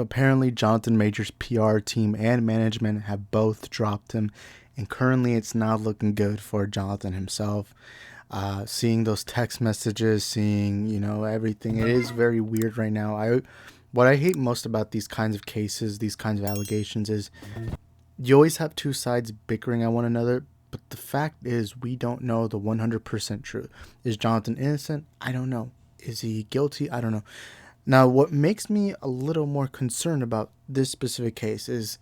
apparently Jonathan Majors' PR team and management have both dropped him, and currently it's not looking good for Jonathan himself. Seeing those text messages, seeing, everything, it is very weird right now. What I hate most about these kinds of cases, these kinds of allegations, is you always have two sides bickering at one another, but the fact is we don't know the 100% truth. Is Jonathan innocent? I don't know. Is he guilty? I don't know. Now, what makes me a little more concerned about this specific case is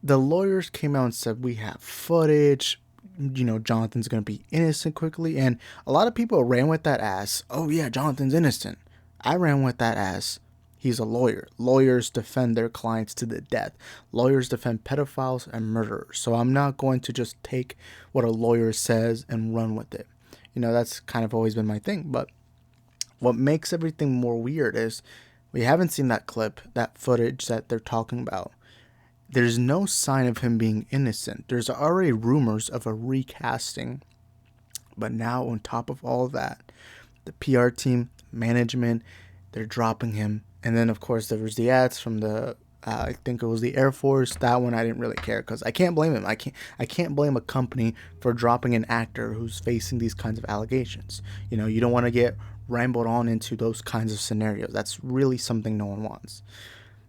the lawyers came out and said we have footage, Jonathan's going to be innocent quickly, and a lot of people ran with that as, oh yeah, Jonathan's innocent. I ran with that as, he's a lawyer. Lawyers defend their clients to the death. Lawyers defend pedophiles and murderers. So I'm not going to just take what a lawyer says and run with it. That's kind of always been my thing. But what makes everything more weird is we haven't seen that clip, that footage that they're talking about. There's no sign of him being innocent. There's already rumors of a recasting. But now on top of all that, the PR team, management, they're dropping him. And then, of course, there was the ads from the, I think it was the Air Force. That one I didn't really care because I can't blame him. I can't blame a company for dropping an actor who's facing these kinds of allegations. You don't want to get rambled on into those kinds of scenarios. That's really something no one wants.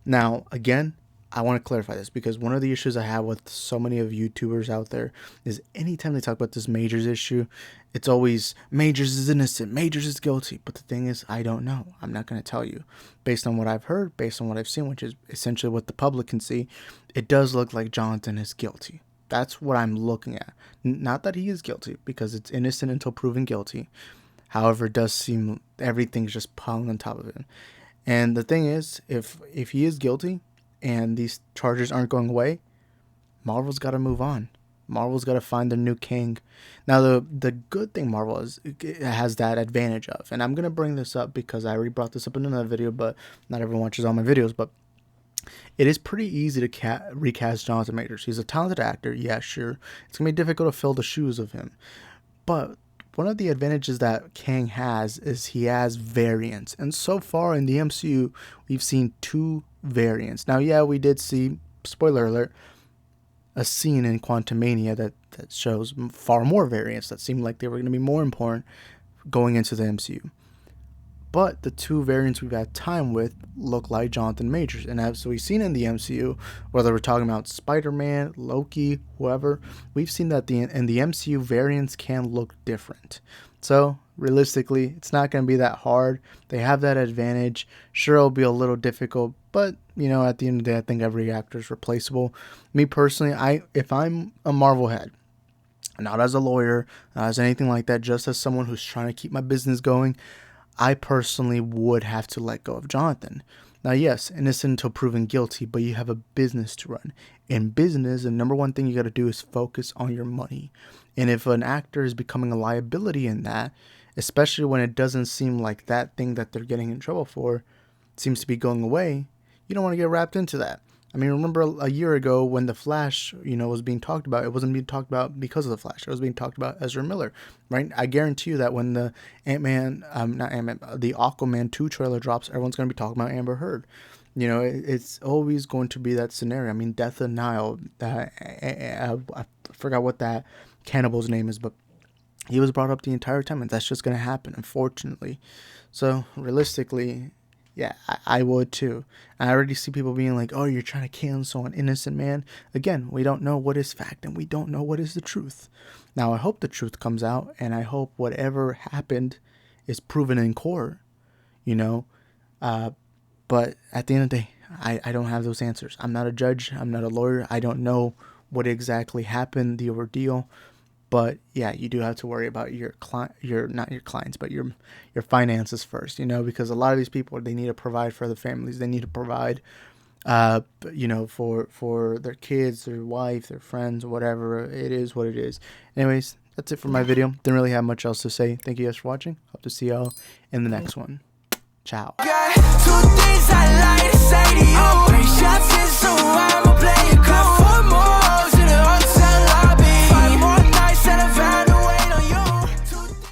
Now, again, I want to clarify this because one of the issues I have with so many of YouTubers out there is anytime they talk about this Majors issue, it's always Majors is innocent, Majors is guilty. But the thing is, I don't know. I'm not going to tell you. Based on what I've heard, based on what I've seen, which is essentially what the public can see, it does look like Jonathan is guilty. That's what I'm looking at. Not that he is guilty, because it's innocent until proven guilty. However, it does seem everything's just piling on top of it. And the thing is, if he is guilty, and these charges aren't going away, Marvel's got to move on. Marvel's got to find their new king. Now, the good thing Marvel has that advantage of, and I'm going to bring this up because I already brought this up in another video, but not everyone watches all my videos, but it is pretty easy to recast Jonathan Majors. He's a talented actor, yeah, sure. It's going to be difficult to fill the shoes of him. But one of the advantages that Kang has is he has variants. And so far in the MCU, we've seen 2 variants. Now, yeah, we did see, spoiler alert, a scene in Quantumania that shows far more variants that seemed like they were going to be more important going into the MCU. But the 2 variants we've had time with look like Jonathan Majors. And as we've seen in the MCU, whether we're talking about Spider-Man, Loki, whoever, we've seen that in the MCU, variants can look different. So, realistically, it's not going to be that hard. They have that advantage. Sure, it'll be a little difficult, but, at the end of the day, I think every actor is replaceable. Me personally, if I'm a Marvel head, not as a lawyer, not as anything like that, just as someone who's trying to keep my business going, I personally would have to let go of Jonathan. Now, yes, innocent until proven guilty, but you have a business to run. In business, the number one thing you got to do is focus on your money. And if an actor is becoming a liability in that, especially when it doesn't seem like that thing that they're getting in trouble for seems to be going away, you don't want to get wrapped into that. I mean, remember a year ago when The Flash, was being talked about, it wasn't being talked about because of The Flash. It was being talked about Ezra Miller, right? I guarantee you that when the the Aquaman 2 trailer drops, everyone's going to be talking about Amber Heard. It's always going to be that scenario. I mean, Death of Nile, I forgot what that cannibal's name is, but he was brought up the entire time, and that's just going to happen, unfortunately. So, realistically, yeah, I would too. I already see people being like, oh, you're trying to cancel an innocent man. Again, we don't know what is fact and we don't know what is the truth. Now, I hope the truth comes out, and I hope whatever happened is proven in court, But at the end of the day, I don't have those answers. I'm not a judge. I'm not a lawyer. I don't know what exactly happened, the ordeal. But yeah, you do have to worry about not your clients, but your finances first, because a lot of these people, they need to provide for their families. They need to provide, for their kids, their wife, their friends, whatever. It is what it is. Anyways, that's it for my video. Didn't really have much else to say. Thank you guys for watching. Hope to see y'all in the next one. Ciao.